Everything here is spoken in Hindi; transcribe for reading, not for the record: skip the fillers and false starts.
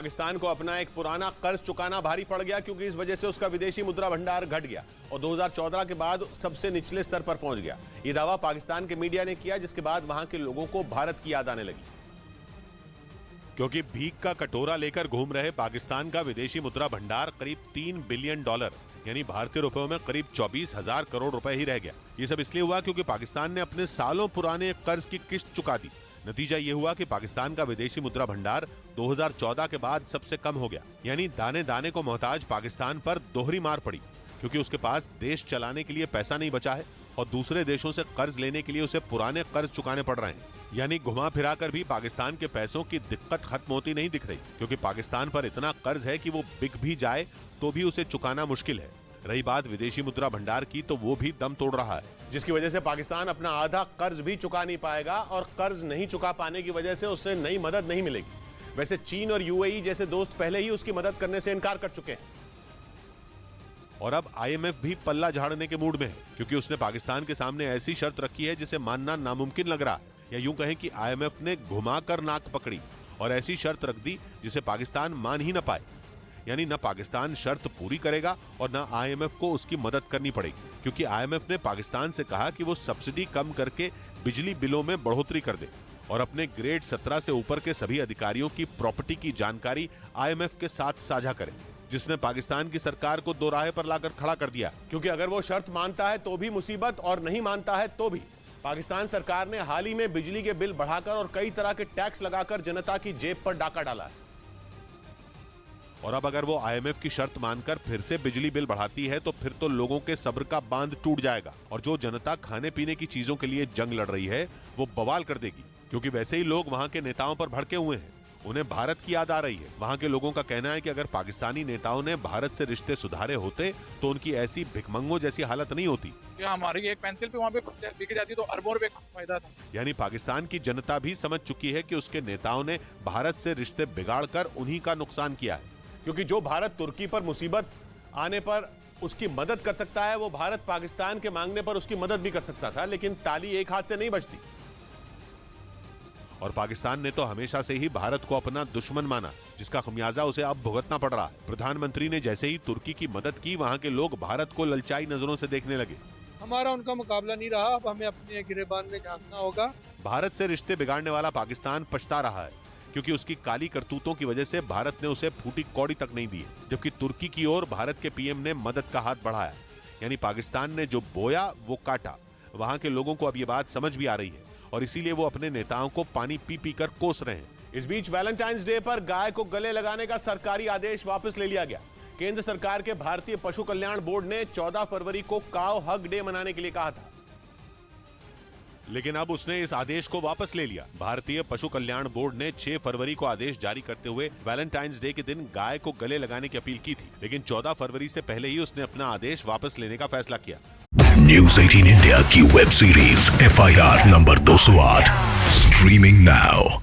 पाकिस्तान को अपना एक पुराना कर्ज चुकाना भारी पड़ गया क्योंकि इस वजह से उसका विदेशी मुद्रा भंडार घट गया और 2014 के बाद सबसे निचले स्तर पर पहुंच गया। यह दावा पाकिस्तान के मीडिया ने किया, जिसके बाद वहां के लोगों को भारत की याद आने लगी। क्योंकि भीख का कटोरा लेकर घूम रहे पाकिस्तान का विदेशी मुद्रा भंडार करीब $3 बिलियन यानी भारतीय रुपयों में करीब 24,000 करोड़ रुपए ही रह गया। ये सब इसलिए हुआ क्योंकि पाकिस्तान ने अपने सालों पुराने कर्ज की किस्त चुका दी। नतीजा ये हुआ कि पाकिस्तान का विदेशी मुद्रा भंडार 2014 के बाद सबसे कम हो गया, यानी दाने दाने को मोहताज पाकिस्तान पर दोहरी मार पड़ी, क्योंकि उसके पास देश चलाने के लिए पैसा नहीं बचा है और दूसरे देशों से कर्ज लेने के लिए उसे पुराने कर्ज चुकाने पड़ रहे हैं। यानी घुमा फिरा कर भी पाकिस्तान के पैसों की दिक्कत खत्म होती नहीं दिख रही, क्योंकि पाकिस्तान पर इतना कर्ज है कि वो बिक भी जाए तो भी उसे चुकाना मुश्किल है। रही बात विदेशी मुद्रा भंडार की, तो वो भी दम तोड़ रहा है, जिसकी वजह से पाकिस्तान अपना आधा कर्ज भी चुका नहीं पाएगा और कर्ज नहीं चुका पाने की वजह से उससे नई मदद नहीं मिलेगी। वैसे चीन और यूएई जैसे दोस्त पहले ही उसकी मदद करने से इनकार कर चुके हैं और अब आईएमएफ भी पल्ला झाड़ने के मूड में है, क्योंकि उसने पाकिस्तान के सामने ऐसी शर्त रखी है जिसे मानना नामुमकिन लग रहा है, या यूं कहें कि आईएमएफ ने घुमाकर नाक पकड़ी और ऐसी शर्त रख दी जिसे पाकिस्तान मान ही न पाए। यानी न पाकिस्तान शर्त पूरी करेगा और न आईएमएफ को उसकी मदद करनी पड़ेगी, क्योंकि आईएमएफ ने पाकिस्तान से कहा कि वो सब्सिडी कम करके बिजली बिलों में बढ़ोतरी कर दे और अपने ग्रेड 17 से ऊपर के सभी अधिकारियों की प्रॉपर्टी की जानकारी आईएमएफ के साथ साझा करे, जिसने पाकिस्तान की सरकार को दो राहे पर लाकर खड़ा कर दिया। क्योंकि अगर वो शर्त मानता है तो भी मुसीबत और नहीं मानता है तो भी। पाकिस्तान सरकार ने हाल ही में बिजली के बिल बढ़ाकर और कई तरह के टैक्स लगाकर जनता की जेब पर डाका डाला है। और अब अगर वो आईएमएफ की शर्त मानकर फिर से बिजली बिल बढ़ाती है तो फिर तो लोगों के सब्र का बांध टूट जाएगा और जो जनता खाने पीने की चीजों के लिए जंग लड़ रही है वो बवाल कर देगी, क्योंकि वैसे ही लोग वहां के नेताओं पर भड़के हुए हैं। उन्हें भारत की याद आ रही है। वहां के लोगों का कहना है कि अगर पाकिस्तानी नेताओं ने भारत से रिश्ते सुधारे होते तो उनकी ऐसी भिखमंगों जैसी हालत नहीं होती। हमारी एक पेंसिल पे वहाँ पे बिक जाती तो अरबों रुपए का फायदा था। यानी पाकिस्तान की जनता भी समझ चुकी है कि उसके नेताओं ने भारत से रिश्ते बिगाड़कर उन्हीं का नुकसान किया है, क्योंकि जो भारत तुर्की पर मुसीबत आने पर उसकी मदद कर सकता है, वो भारत पाकिस्तान के मांगने पर उसकी मदद भी कर सकता था, लेकिन ताली एक हाथ से नहीं बजती। और पाकिस्तान ने तो हमेशा से ही भारत को अपना दुश्मन माना, जिसका खमियाजा उसे अब भुगतना पड़ रहा है। प्रधानमंत्री ने जैसे ही तुर्की की मदद की, वहां के लोग भारत को ललचाई नजरों से देखने लगे। हमारा उनका मुकाबला नहीं रहा, अब हमें अपने गिरेबान में झांकना होगा। भारत से रिश्ते बिगाड़ने वाला पाकिस्तान पछता रहा है, क्योंकि उसकी काली करतूतों की वजह से भारत ने उसे फूटी कौड़ी तक नहीं दी, जबकि तुर्की की ओर भारत के पीएम ने मदद का हाथ बढ़ाया। यानी पाकिस्तान ने जो बोया वो काटा। वहां के लोगों को अब ये बात समझ भी आ रही है और इसीलिए वो अपने नेताओं को पानी पी पी कर कोस रहे हैं। इस बीच वैलेंटाइंस डे पर गाय को गले लगाने का सरकारी आदेश वापस ले लिया गया। केंद्र सरकार के भारतीय पशु कल्याण बोर्ड ने 14 फरवरी को काउ हग डे मनाने के लिए कहा था, लेकिन अब उसने इस आदेश को वापस ले लिया। भारतीय पशु कल्याण बोर्ड ने 6 फरवरी को आदेश जारी करते हुए वैलेंटाइंस डे के दिन गाय को गले लगाने की अपील की थी, लेकिन 14 फरवरी से पहले ही उसने अपना आदेश वापस लेने का फैसला किया। न्यूज़ 18 इंडिया की web series FIR number 208 streaming now.